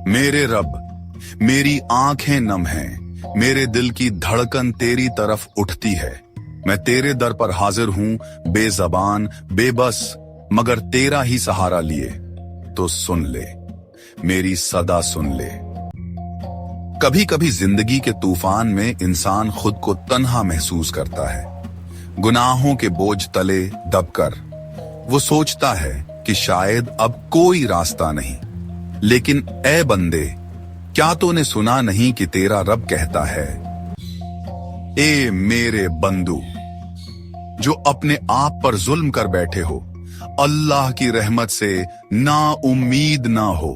मेरे रब, मेरी आंखें नम हैं, मेरे दिल की धड़कन तेरी तरफ उठती है। मैं तेरे दर पर हाजिर हूं, बेजबान, बेबस, मगर तेरा ही सहारा लिए। तो सुन ले, मेरी सदा सुन ले। कभी कभी जिंदगी के तूफान में इंसान खुद को तन्हा महसूस करता है। गुनाहों के बोझ तले दबकर वो सोचता है कि शायद अब कोई रास्ता नहीं। लेकिन ए बंदे, क्या तूने सुना नहीं कि तेरा रब कहता है, ए मेरे बंदू जो अपने आप पर जुल्म कर बैठे हो, अल्लाह की रहमत से ना उम्मीद ना हो।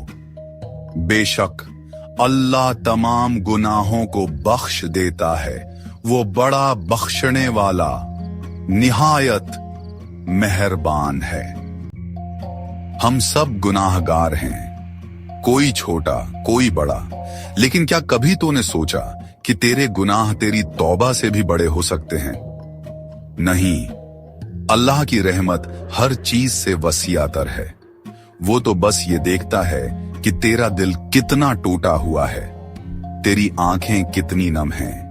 बेशक अल्लाह तमाम गुनाहों को बख्श देता है, वो बड़ा बख्शने वाला, निहायत मेहरबान है। हम सब गुनाहगार हैं, कोई छोटा कोई बड़ा, लेकिन क्या कभी तूने सोचा कि तेरे गुनाह तेरी तौबा से भी बड़े हो सकते हैं? नहीं, अल्लाह की रहमत हर चीज से वसीआतर है। वो तो बस ये देखता है कि तेरा दिल कितना टूटा हुआ है, तेरी आंखें कितनी नम हैं।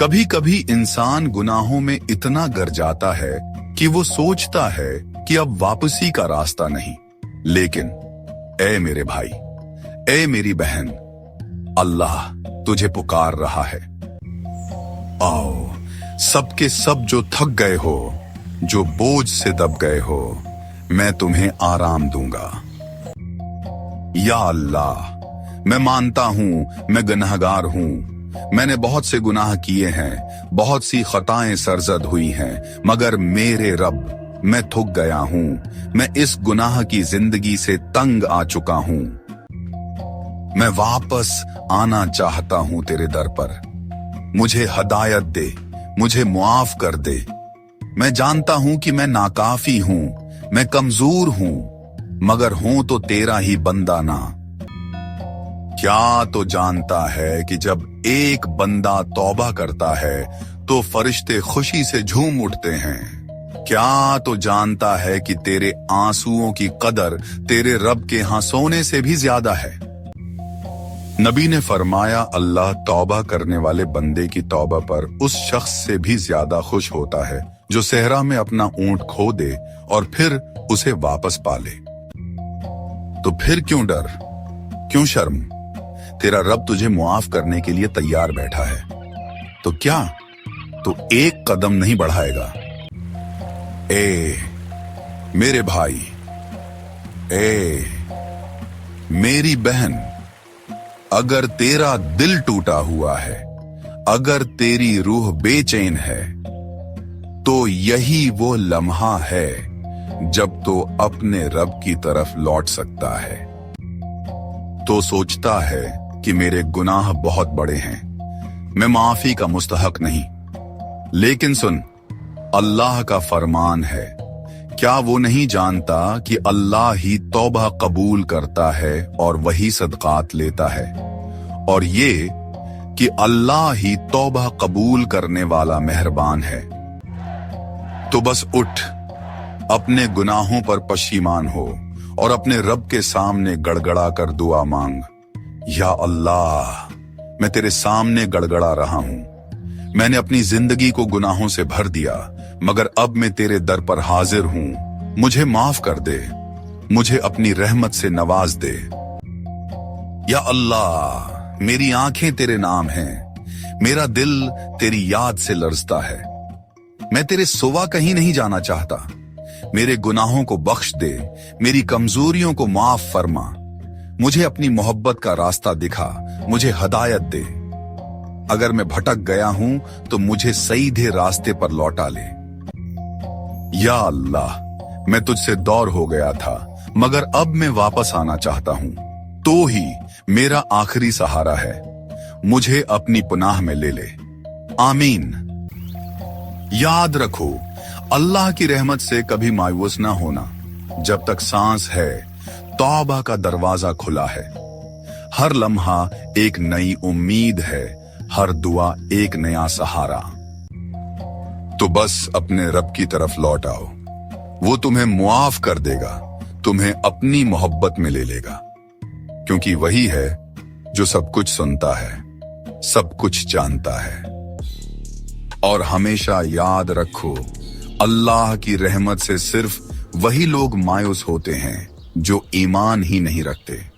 कभी कभी इंसान गुनाहों में इतना गर जाता है कि वो सोचता है कि अब वापसी का रास्ता नहीं। लेकिन ए मेरे भाई, ए मेरी बहन, अल्लाह तुझे पुकार रहा है। आओ, सबके सब जो थक गए हो, जो बोझ से दब गए हो, मैं तुम्हें आराम दूंगा। या अल्लाह, मैं मानता हूं मैं गुनहगार हूं, मैंने बहुत से गुनाह किए हैं, बहुत सी खताएं सरजद हुई हैं, मगर मेरे रब, मैं थक गया हूं, मैं इस गुनाह की जिंदगी से तंग आ चुका हूं। मैं वापस आना चाहता हूं तेरे दर पर। मुझे हदायत दे, मुझे मुआफ कर दे। मैं जानता हूं कि मैं नाकाफी हूं, मैं कमजोर हूं, मगर हूं तो तेरा ही बंदा ना। क्या तो जानता है कि जब एक बंदा तौबा करता है तो फरिश्ते खुशी से झूम उठते हैं। क्या तो जानता है कि तेरे आंसुओं की कदर तेरे रब के यहाँ सोने से भी ज्यादा है। नबी ने फरमाया, अल्लाह तौबा करने वाले बंदे की तौबा पर उस शख्स से भी ज्यादा खुश होता है जो सहरा में अपना ऊंट खो दे और फिर उसे वापस पाले। तो फिर क्यों डर, क्यों शर्म? तेरा रब तुझे मुआफ करने के लिए तैयार बैठा है। तो क्या तो एक कदम नहीं बढ़ाएगा? ए मेरे भाई, ए मेरी बहन, अगर तेरा दिल टूटा हुआ है, अगर तेरी रूह बेचैन है, तो यही वो लम्हा है जब तो अपने रब की तरफ लौट सकता है। तो सोचता है कि मेरे गुनाह बहुत बड़े हैं, मैं माफी का मुस्तहक नहीं। लेकिन सुन, अल्लाह का फरमान है, क्या वो नहीं जानता कि अल्लाह ही तौबा कबूल करता है और वही सदकात लेता है, और ये कि अल्लाह ही तौबा कबूल करने वाला मेहरबान है। तो बस उठ, अपने गुनाहों पर पश्चिमान हो और अपने रब के सामने गड़गड़ा कर दुआ मांग। या अल्लाह, मैं तेरे सामने गड़गड़ा रहा हूं, मैंने अपनी जिंदगी को गुनाहों से भर दिया, मगर अब मैं तेरे दर पर हाजिर हूं, मुझे माफ कर दे, मुझे अपनी रहमत से नवाज दे। या अल्लाह, मेरी आंखें तेरे नाम हैं, मेरा दिल तेरी याद से लरजता है। मैं तेरे सिवा कहीं नहीं जाना चाहता। मेरे गुनाहों को बख्श दे, मेरी कमजोरियों को माफ फरमा, मुझे अपनी मोहब्बत का रास्ता दिखा, मुझे हदायत दे। अगर मैं भटक गया हूं तो मुझे सीधे रास्ते पर लौटा ले। या अल्लाह, मैं तुझसे दूर हो गया था, मगर अब मैं वापस आना चाहता हूं, तो ही मेरा आखिरी सहारा है, मुझे अपनी पनाह में ले ले। आमीन। याद रखो, अल्लाह की रहमत से कभी मायूस ना होना। जब तक सांस है, तौबा का दरवाजा खुला है। हर लम्हा एक नई उम्मीद है, हर दुआ एक नया सहारा। तो बस अपने रब की तरफ लौट आओ, वो तुम्हें मुआफ कर देगा, तुम्हें अपनी मोहब्बत में ले लेगा। क्योंकि वही है जो सब कुछ सुनता है, सब कुछ जानता है। और हमेशा याद रखो, अल्लाह की रहमत से सिर्फ वही लोग मायूस होते हैं जो ईमान ही नहीं रखते।